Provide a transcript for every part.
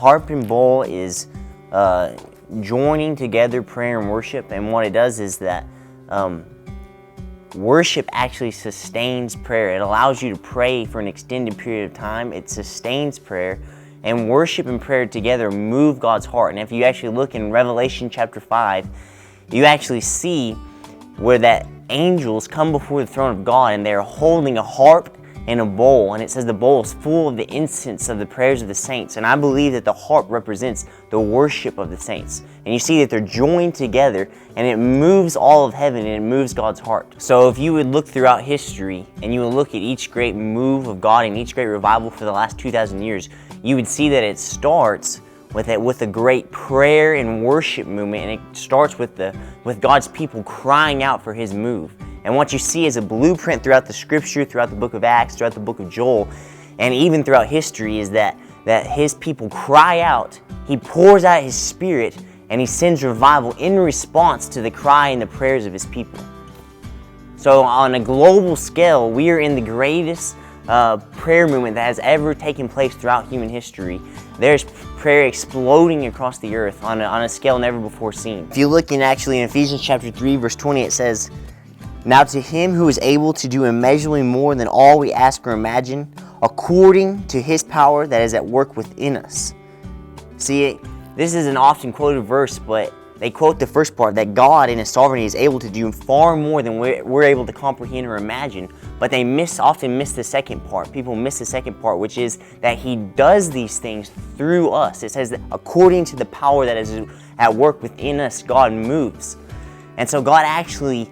Harp and bowl is joining together prayer and worship, and what it does is that worship actually sustains prayer. It allows you to pray for an extended period of time. It sustains prayer, and worship and prayer together move God's heart. And if you actually look in Revelation chapter 5, you actually see where that angels come before the throne of God, and they're holding a harp and a bowl, and it says the bowl is full of the incense of the prayers of the saints. And I believe that the harp represents the worship of the saints. And you see that they're joined together, and it moves all of heaven, and it moves God's heart. So if you would look throughout history and you would look at each great move of God and each great revival for the last 2,000 years, you would see that it starts with a great prayer and worship movement, and it starts with God's people crying out for His move. And what you see is a blueprint throughout the Scripture, throughout the book of Acts, throughout the book of Joel, and even throughout history is that His people cry out. He pours out His Spirit, and He sends revival in response to the cry and the prayers of His people. So on a global scale, we are in the greatest prayer movement that has ever taken place throughout human history. There's prayer exploding across the earth on a scale never before seen. If you look in Ephesians chapter 3, verse 20, it says, "Now to Him who is able to do immeasurably more than all we ask or imagine, according to His power that is at work within us." See, this is an often quoted verse, but they quote the first part, that God in His sovereignty is able to do far more than we're able to comprehend or imagine. But they often miss the second part. People miss the second part, which is that He does these things through us. It says that according to the power that is at work within us, God moves. And so God actually,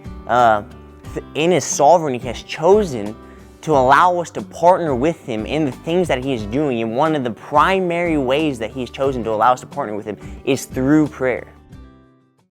in His sovereignty, has chosen to allow us to partner with Him in the things that He is doing. And one of the primary ways that He has chosen to allow us to partner with Him is through prayer.